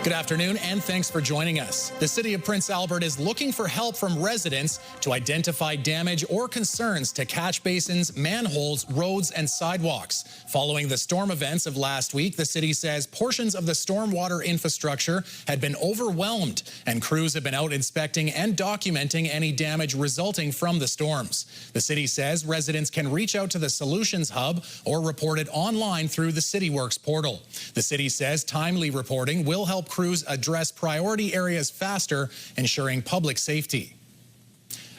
Good afternoon, and thanks for joining us. The City of Prince Albert is looking for help from residents to identify damage or concerns to catch basins, manholes, roads, and sidewalks. Following the storm events of last week, the city says portions of the stormwater infrastructure had been overwhelmed, and crews have been out inspecting and documenting any damage resulting from the storms. The city says residents can reach out to the Solutions Hub or report it online through the CityWorks portal. The city says timely reporting will help crews address priority areas faster, ensuring public safety.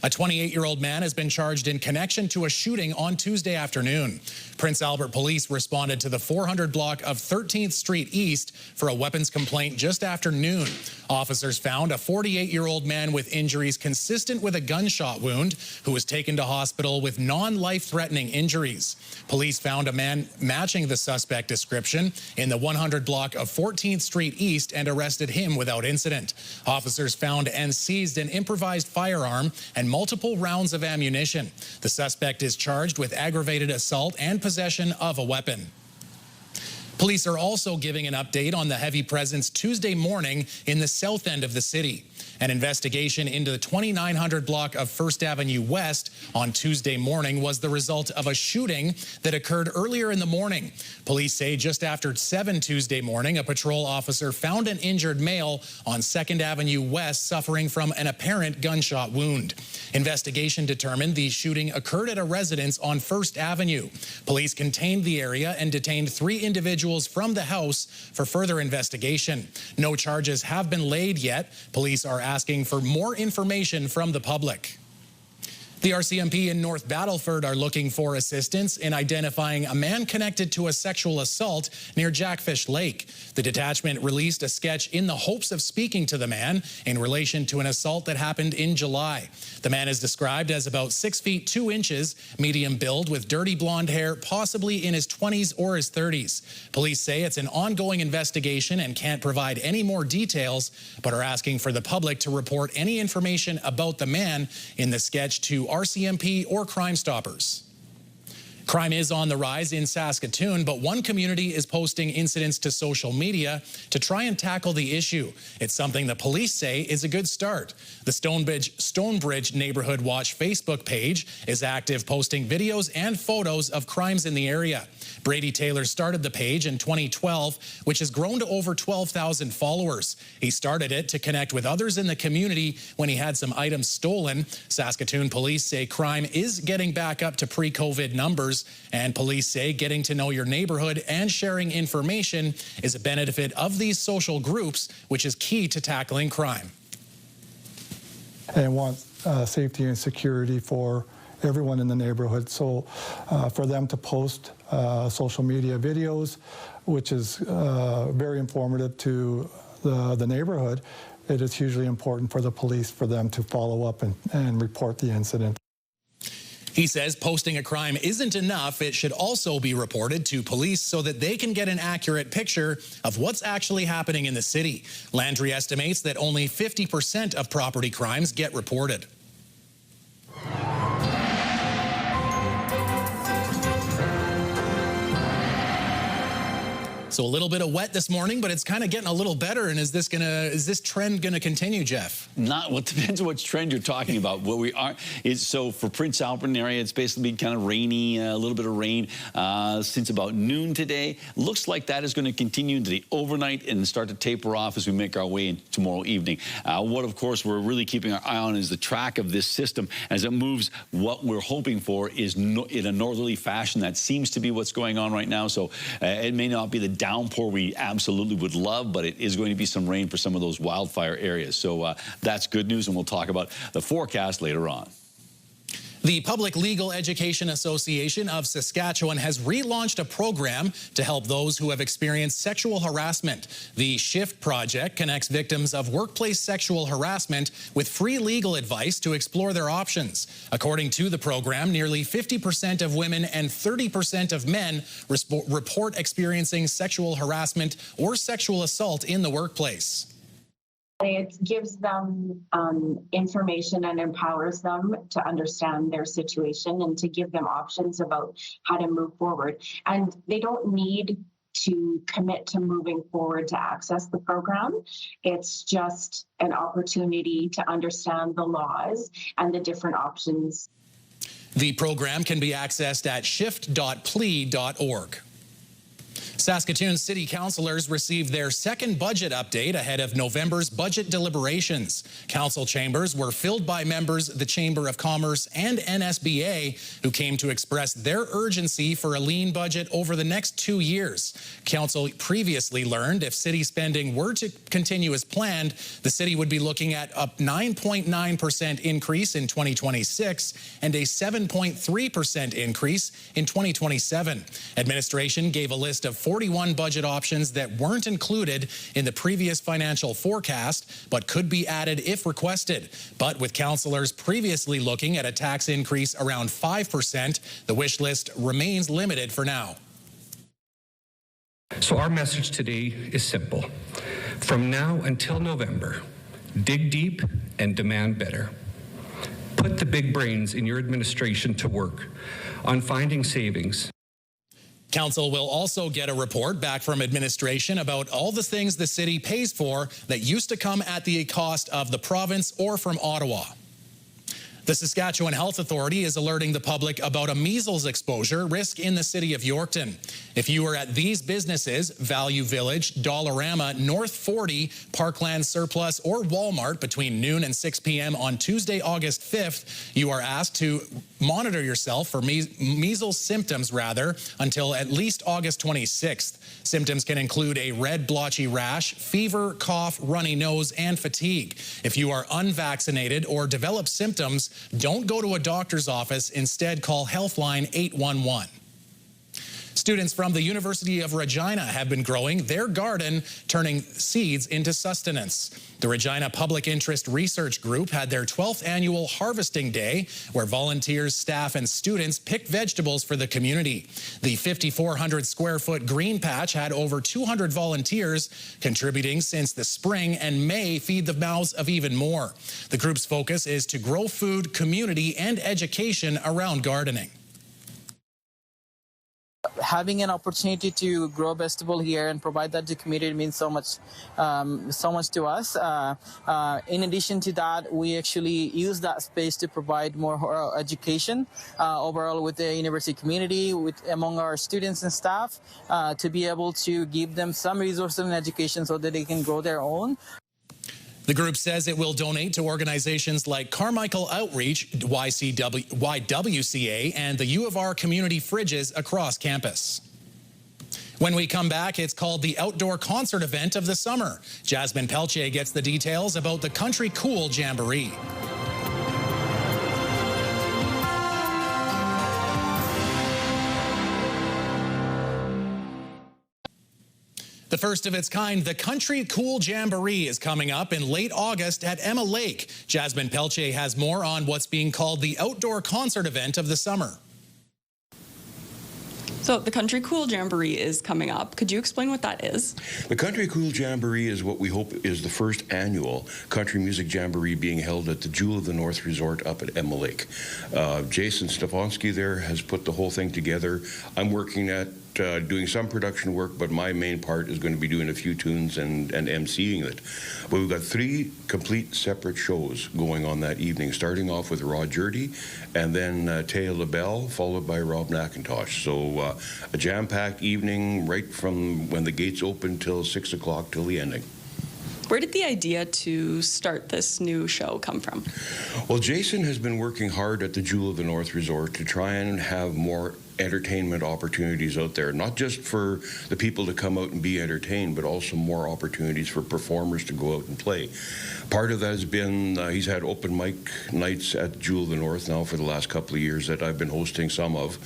A 28-year-old man has been charged in connection to a shooting on Tuesday afternoon. Prince Albert police responded to the 400 block of 13th Street East for a weapons complaint just after noon. Officers found a 48-year-old man with injuries consistent with a gunshot wound who was taken to hospital with non-life-threatening injuries. Police found a man matching the suspect description in the 100 block of 14th Street East and arrested him without incident. Officers found and seized an improvised firearm and multiple rounds of ammunition. The suspect is charged with aggravated assault and possession of a weapon. Police are also giving an update on the heavy presence Tuesday morning in the south end of the city. An investigation into the 2900 block of 1st Avenue West on Tuesday morning was the result of a shooting that occurred earlier in the morning. Police say just after 7 Tuesday morning, a patrol officer found an injured male on 2nd Avenue West suffering from an apparent gunshot wound. Investigation determined the shooting occurred at a residence on 1st Avenue. Police contained the area and detained 3 individuals from the house for further investigation. No charges have been laid yet. Police are asking for more information from the public. The RCMP in North Battleford are looking for assistance in identifying a man connected to a sexual assault near Jackfish Lake. The detachment released a sketch in the hopes of speaking to the man in relation to an assault that happened in July. The man is described as about 6 feet 2 inches, medium build with dirty blonde hair, possibly in his 20s or his 30s. Police say it's an ongoing investigation and can't provide any more details, but are asking for the public to report any information about the man in the sketch to RCMP or Crime Stoppers. Crime is on the rise in Saskatoon, but one community is posting incidents to social media to try and tackle the issue. It's something the police say is a good start. The Stonebridge Neighbourhood Watch Facebook page is active, posting videos and photos of crimes in the area. Brady Taylor started the page in 2012, which has grown to over 12,000 followers. He started it to connect with others in the community when he had some items stolen. Saskatoon police say crime is getting back up to pre-COVID numbers, and police say getting to know your neighborhood and sharing information is a benefit of these social groups, which is key to tackling crime. And want safety and security for everyone in the neighborhood. So for them to post social media videos, which is very informative to the neighborhood, it is hugely important for the police for them to follow up and report the incident. He says posting a crime isn't enough. It should also be reported to police so that they can get an accurate picture of what's actually happening in the city. Landry estimates that only 50% of property crimes get reported. So a little bit of wet this morning, but it's kind of getting a little better. And is this trend gonna continue, Jeff? Well, it depends on which trend you're talking about. What we are is, so for Prince Albert area, it's basically been kind of rainy, a little bit of rain since about noon today. Looks like that is going to continue into the overnight and start to taper off as we make our way into tomorrow evening. What, of course, we're really keeping our eye on is the track of this system as it moves. What we're hoping for is in a northerly fashion. That seems to be what's going on right now. So it may not be the downpour we absolutely would love, but it is going to be some rain for some of those wildfire areas. So that's good news, and we'll talk about the forecast later on. The Public Legal Education Association of Saskatchewan has relaunched a program to help those who have experienced sexual harassment. The SHIFT project connects victims of workplace sexual harassment with free legal advice to explore their options. According to the program, nearly 50% of women and 30% of men report experiencing sexual harassment or sexual assault in the workplace. It gives them information and empowers them to understand their situation and to give them options about how to move forward. And they don't need to commit to moving forward to access the program. It's just an opportunity to understand the laws and the different options. The program can be accessed at shift.plea.org. Saskatoon City Councillors received their second budget update ahead of November's budget deliberations. Council chambers were filled by members of the Chamber of Commerce and NSBA who came to express their urgency for a lean budget over the next 2 years. Council previously learned if city spending were to continue as planned, the city would be looking at a 9.9% increase in 2026 and a 7.3% increase in 2027. Administration gave a list of 41 budget options that weren't included in the previous financial forecast, but could be added if requested. But with councillors previously looking at a tax increase around 5%, the wish list remains limited for now. So our message today is simple. From now until November, dig deep and demand better. Put the big brains in your administration to work on finding savings. Council will also get a report back from administration about all the things the city pays for that used to come at the cost of the province or from Ottawa. The Saskatchewan Health Authority is alerting the public about a measles exposure risk in the city of Yorkton. If you are at these businesses, Value Village, Dollarama, North 40, Parkland Surplus, or Walmart between noon and 6 p.m. on Tuesday, August 5th, you are asked to monitor yourself for measles symptoms until at least August 26th. Symptoms can include a red blotchy rash, fever, cough, runny nose, and fatigue. If you are unvaccinated or develop symptoms, don't go to a doctor's office. Instead, call Healthline 811. Students from the University of Regina have been growing their garden, turning seeds into sustenance. The Regina Public Interest Research Group had their 12th annual Harvesting Day, where volunteers, staff, and students picked vegetables for the community. The 5,400 square foot green patch had over 200 volunteers contributing since the spring, and may feed the mouths of even more. The group's focus is to grow food, community, and education around gardening. Having an opportunity to grow vegetable here and provide that to the community means so much to us. In addition to that, we actually use that space to provide more education overall with the university community, among our students and staff, to be able to give them some resources and education so that they can grow their own. The group says it will donate to organizations like Carmichael Outreach, YWCA, and the U of R community fridges across campus. When we come back, it's called the outdoor concert event of the summer. Jasmine Pelche gets the details about the Country Cool Jamboree. The first of its kind, the Country Cool Jamboree, is coming up in late August at Emma Lake. Jasmine Pelche has more on what's being called the outdoor concert event of the summer. So the Country Cool Jamboree is coming up. Could you explain what that is? The Country Cool Jamboree is what we hope is the first annual country music jamboree being held at the Jewel of the North Resort up at Emma Lake. Jason Stefanski there has put the whole thing together. I'm working at doing some production work, but my main part is going to be doing a few tunes and emceeing it. But we've got 3 complete separate shows going on that evening, starting off with Rod Jurdy and then Taya LaBelle, followed by Rob McIntosh. So a jam-packed evening right from when the gates open till 6 o'clock till the ending. Where did the idea to start this new show come from? Well, Jason has been working hard at the Jewel of the North Resort to try and have more entertainment opportunities out there, not just for the people to come out and be entertained, but also more opportunities for performers to go out and play. Part of that has been he's had open mic nights at Jewel of the North now for the last couple of years that I've been hosting some of,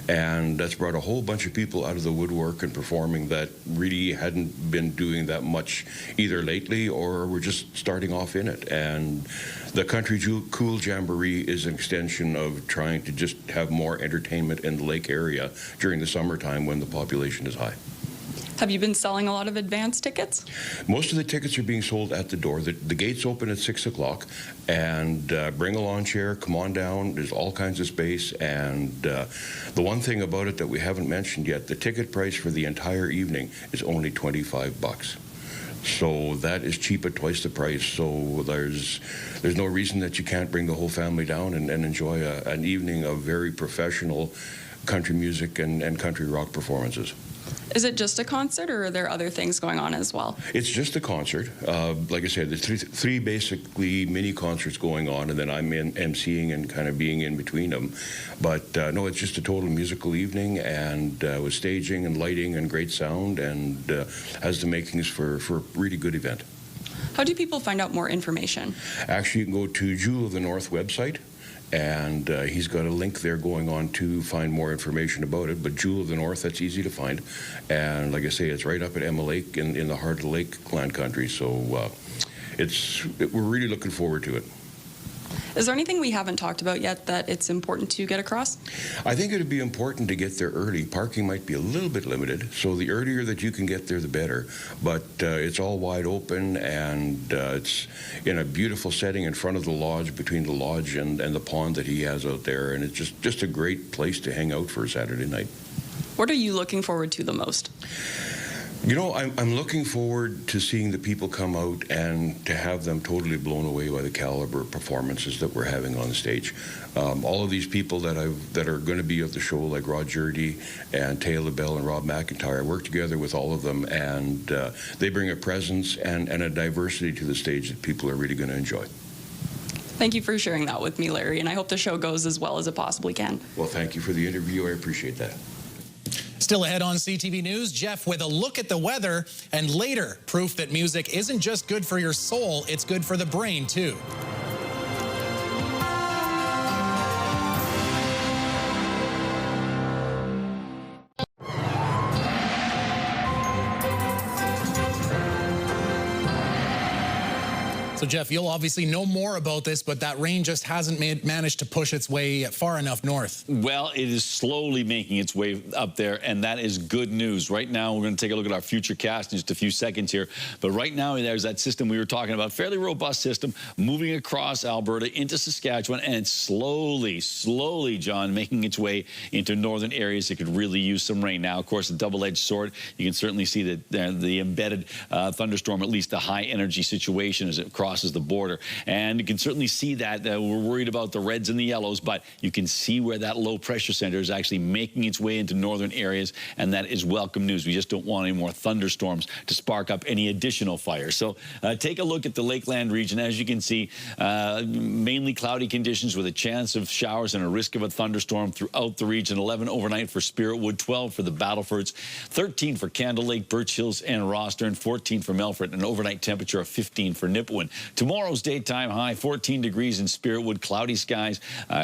and that's brought a whole bunch of people out of the woodwork and performing that really hadn't been doing that much either lately or were just starting off in it. And the Country Cool Jamboree is an extension of trying to just have more entertainment in the lake area during the summertime when the population is high. Have you been selling a lot of advance tickets? Most of the tickets are being sold at the door. The gates open at 6 o'clock, and bring a lawn chair, come on down. There's all kinds of space, and the one thing about it that we haven't mentioned yet, the ticket price for the entire evening is only $25. So that is cheap at twice the price. So there's no reason that you can't bring the whole family down and enjoy an evening of very professional country music and country rock performances. Is it just a concert, or are there other things going on as well? It's just a concert. Like I said, there's three basically mini concerts going on, and then I'm emceeing and kind of being in between them. But no, it's just a total musical evening, and with staging and lighting and great sound, and has the makings for a really good event. How do people find out more information? Actually, you can go to Jewel of the North website, and he's got a link there going on to find more information about it. But Jewel of the North, that's easy to find. And like I say, it's right up at Emma Lake in the heart of the Lakeland country. So we're really looking forward to it. Is there anything we haven't talked about yet that it's important to get across? I think it would be important to get there early. Parking might be a little bit limited, so the earlier that you can get there, the better. But it's all wide open, and it's in a beautiful setting in front of the lodge, between the lodge and the pond that he has out there, and it's just a great place to hang out for a Saturday night. What are you looking forward to the most? You know, I'm looking forward to seeing the people come out and to have them totally blown away by the caliber of performances that we're having on stage. All of these people that are going to be at the show, like Rod Jurdy and Taylor Bell and Rob McIntyre, I work together with all of them, and they bring a presence and a diversity to the stage that people are really going to enjoy. Thank you for sharing that with me, Larry, and I hope the show goes as well as it possibly can. Well, thank you for the interview. I appreciate that. Still ahead on CTV News, Jeff with a look at the weather, and later, proof that music isn't just good for your soul, it's good for the brain, too. So, Jeff, you'll obviously know more about this, but that rain just hasn't managed to push its way far enough north. Well, it is slowly making its way up there, and that is good news. Right now, we're going to take a look at our futurecast in just a few seconds here. But right now, there's that system we were talking about, fairly robust system, moving across Alberta into Saskatchewan, and slowly, John, making its way into northern areas that could really use some rain. Now, of course, a double-edged sword. You can certainly see that the embedded thunderstorm, at least the high-energy situation as it crosses the border. And you can certainly see that we're worried about the reds and the yellows, but you can see where that low pressure center is actually making its way into northern areas, and that is welcome news. We just don't want any more thunderstorms to spark up any additional fires. So take a look at the Lakeland region. As you can see, mainly cloudy conditions with a chance of showers and a risk of a thunderstorm throughout the region. 11 overnight for Spiritwood, 12 for the Battlefords, 13 for Candle Lake, Birch Hills, and Rostern, 14 for Melfort, and an overnight temperature of 15 for Nipawin. Tomorrow's daytime high, 14 degrees in Spiritwood, cloudy skies,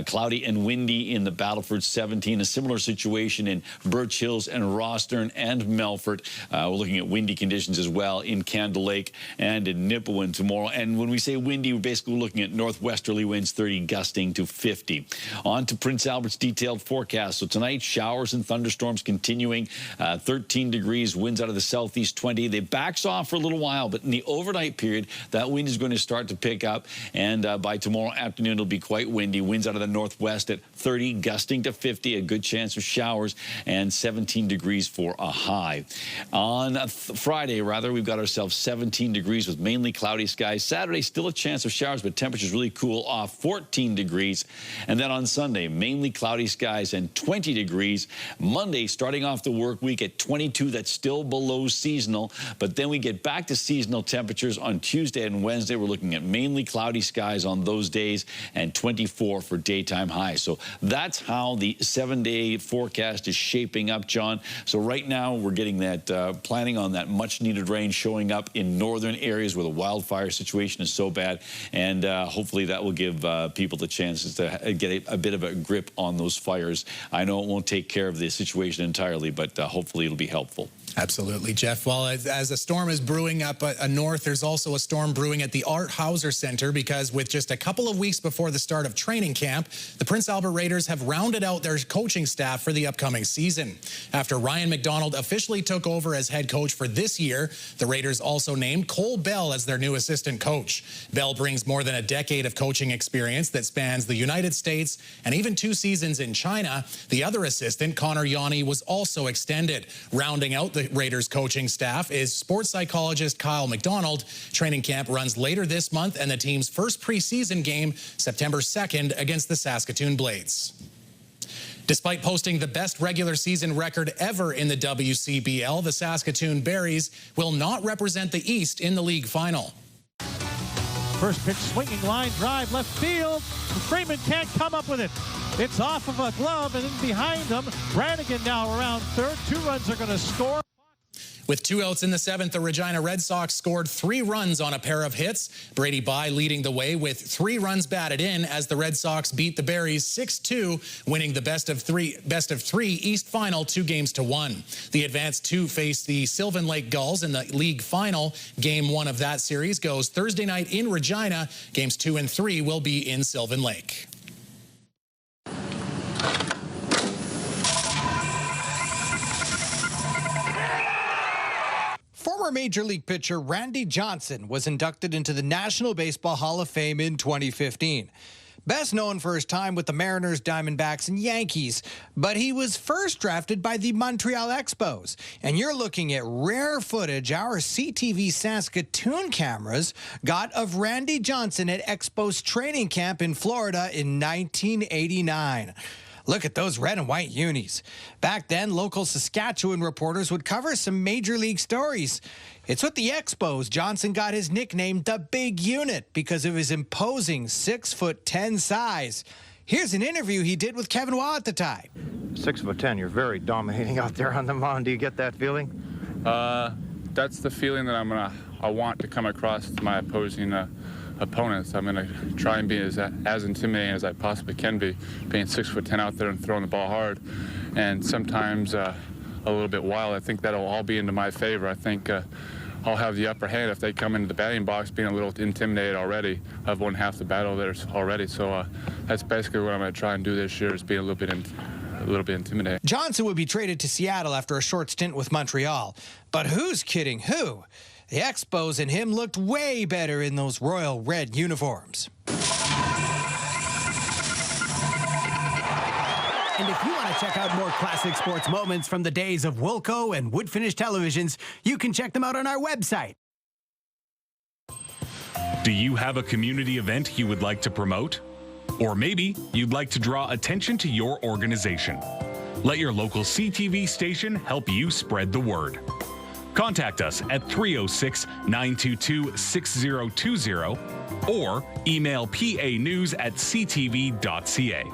cloudy and windy in the Battleford, 17. A similar situation in Birch Hills and Rostern and Melfort. We're looking at windy conditions as well in Candle Lake and in Nipawin tomorrow. And when we say windy, we're basically looking at northwesterly winds, 30 gusting to 50. On to Prince Albert's detailed forecast. So tonight, showers and thunderstorms continuing, 13 degrees, winds out of the southeast, 20. They backs off for a little while, but in the overnight period, that wind is going to start to pick up, and by tomorrow afternoon it'll be quite windy. Winds out of the northwest at 30, gusting to 50, a good chance of showers, and 17 degrees for a high. On Friday, we've got ourselves 17 degrees with mainly cloudy skies. Saturday, still a chance of showers, but temperatures really cool off, 14 degrees. And then on Sunday, mainly cloudy skies and 20 degrees. Monday, starting off the work week at 22, that's still below seasonal, but then we get back to seasonal temperatures on Tuesday and Wednesday. We're looking at mainly cloudy skies on those days and 24 for daytime highs. So that's how the 7-day forecast is shaping up, John. So right now we're getting that, planning on that much needed rain showing up in northern areas where the wildfire situation is so bad. And hopefully that will give people the chances to get a bit of a grip on those fires. I know it won't take care of the situation entirely, but hopefully it'll be helpful. Absolutely, Jeff. Well, as a storm is brewing up north, there's also a storm brewing at the Art Hauser Center, because with just a couple of weeks before the start of training camp, the Prince Albert Raiders have rounded out their coaching staff for the upcoming season. After Ryan McDonald officially took over as head coach for this year, the Raiders also named Cole Bell as their new assistant coach. Bell brings more than a decade of coaching experience that spans the United States and even 2 seasons in China. The other assistant, Connor Yanni, was also extended. Rounding out the Raiders coaching staff is sports psychologist Kyle McDonald. Training camp runs later this month, and the team's first preseason game September 2nd against the Saskatoon Blades. Despite posting the best regular season record ever in the WCBL, the Saskatoon Berries will not represent the East in the league final. First pitch, swinging line drive, left field. Freeman can't come up with it. It's off of a glove, and then behind him, Brannigan now around third. 2 runs are going to score. With 2 outs in the 7th, the Regina Red Sox scored 3 runs on a pair of hits. Brady Bye leading the way with 3 runs batted in as the Red Sox beat the Berries 6-2, winning the best of three East final 2-1. The advanced 2 face the Sylvan Lake Gulls in the league final. Game 1 of that series goes Thursday night in Regina. Games 2 and 3 will be in Sylvan Lake. Former Major League pitcher Randy Johnson was inducted into the National Baseball Hall of Fame in 2015. Best known for his time with the Mariners, Diamondbacks, and Yankees, but he was first drafted by the Montreal Expos. And you're looking at rare footage our CTV Saskatoon cameras got of Randy Johnson at Expos training camp in Florida in 1989. Look at those red and white unis. Back then, local Saskatchewan reporters would cover some major league stories. It's with the Expos Johnson got his nickname the Big Unit because of his imposing 6'10" size. Here's an interview he did with Kevin Waugh at the time. 6'10", you're very dominating out there on the mound. Do you get that feeling? That's the feeling that I want to come across to my opposing opponents. I'm going to try and be as intimidating as I possibly can be, being 6'10" out there and throwing the ball hard, and sometimes a little bit wild. I think that'll all be into my favor. I think I'll have the upper hand if they come into the batting box being a little intimidated already. I've won half the battle there already, so that's basically what I'm going to try and do this year, is be a little bit intimidating. Johnson would be traded to Seattle after a short stint with Montreal, but who's kidding who? The Expos and him looked way better in those royal red uniforms. And if you want to check out more classic sports moments from the days of Wilco and wood-finish televisions, you can check them out on our website. Do you have a community event you would like to promote? Or maybe you'd like to draw attention to your organization. Let your local CTV station help you spread the word. Contact us at 306-922-6020 or email panews@ctv.ca.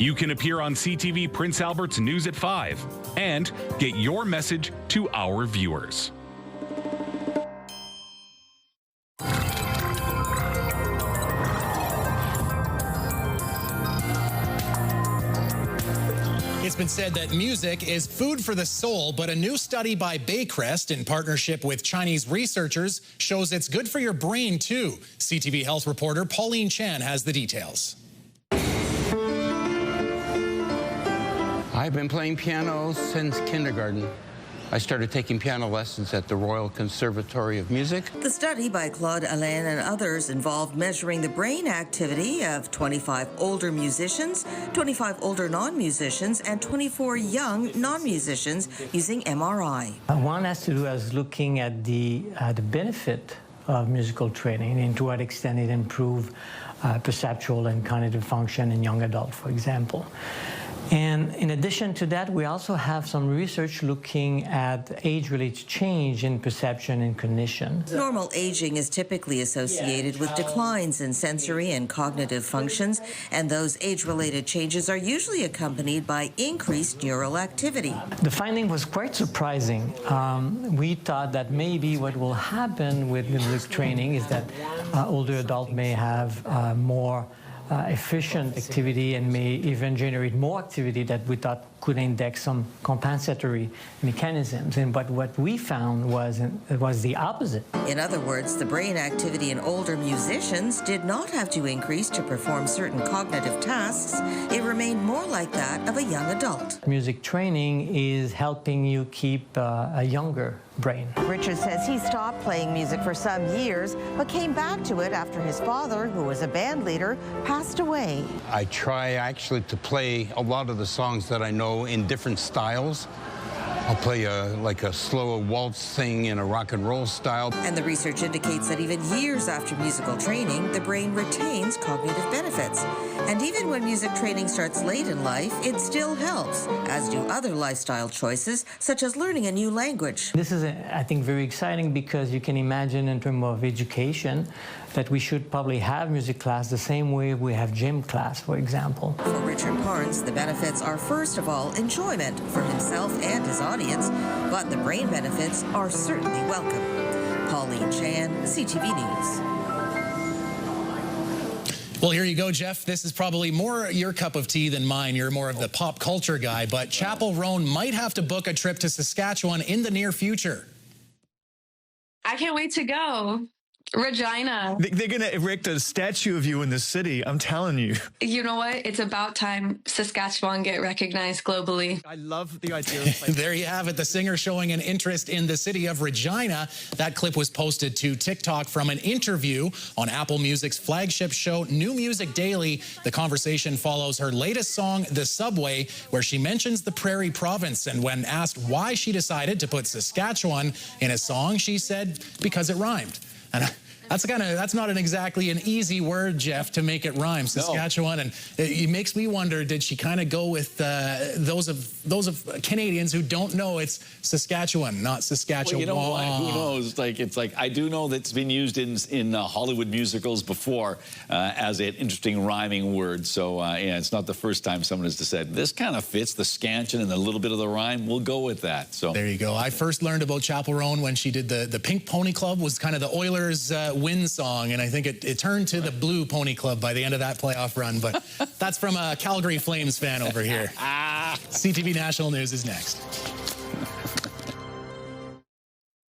You can appear on CTV Prince Albert's News at 5 and get your message to our viewers. It's been said that music is food for the soul, but a new study by Baycrest in partnership with Chinese researchers shows it's good for your brain too. CTV Health reporter Pauline Chan has the details. I've been playing piano since kindergarten. I started taking piano lessons at the Royal Conservatory of Music. The study by Claude Alain and others involved measuring the brain activity of 25 older musicians, 25 older non-musicians, and 24 young non-musicians using MRI. One has to do as looking at the benefit of musical training and to what extent it improves perceptual and cognitive function in young adults, for example. And in addition to that, we also have some research looking at age-related change in perception and cognition. Normal aging is typically associated with declines in sensory and cognitive functions, and those age-related changes are usually accompanied by increased neural activity. The finding was quite surprising. We thought that maybe what will happen with music training is that older adults may have more efficient activity and may even generate more activity that we thought could index some compensatory mechanisms. But what we found was the opposite. In other words, the brain activity in older musicians did not have to increase to perform certain cognitive tasks. It remained more like that of a young adult. Music training is helping you keep a younger brain. Richard says he stopped playing music for some years, but came back to it after his father, who was a band leader, passed away. I try actually to play a lot of the songs that I know in different styles. I'll play like a slow waltz thing in a rock and roll style. And the research indicates that even years after musical training, the brain retains cognitive benefits. And even when music training starts late in life, it still helps, as do other lifestyle choices, such as learning a new language. This is, I think, very exciting because you can imagine in terms of education that we should probably have music class the same way we have gym class, for example. For Richard Parnes, the benefits are first of all enjoyment for himself and his audience, but the brain benefits are certainly welcome. Pauline Chan, CTV News. Well, here you go, Jeff. This is probably more your cup of tea than mine. You're more of the pop culture guy, but Chapel Roan might have to book a trip to Saskatchewan in the near future. I can't wait to go. Regina. They're going to erect a statue of you in the city, I'm telling you. You know what? It's about time Saskatchewan get recognized globally. I love the idea of There you have it, the singer showing an interest in the city of Regina. That clip was posted to TikTok from an interview on Apple Music's flagship show, New Music Daily. The conversation follows her latest song, The Subway, where she mentions the Prairie Province. And when asked why she decided to put Saskatchewan in a song, she said, because it rhymed. And that's not exactly an easy word, Jeff, to make it rhyme, Saskatchewan. No. And it makes me wonder, did she kind of go with those of Canadians who don't know it's Saskatchewan, not Saskatchewan? Well, you know what? Who knows? It's like I do know that it's been used in Hollywood musicals before as an interesting rhyming word. So yeah, it's not the first time someone has said this kind of fits the scansion and a little bit of the rhyme. We'll go with that. So there you go. I first learned about Chapel Roan when she did the Pink Pony Club, was kind of the Oilers win song, and I think it turned to the Blue Pony Club by the end of that playoff run, but that's from a Calgary Flames fan over here. CTV National News is next.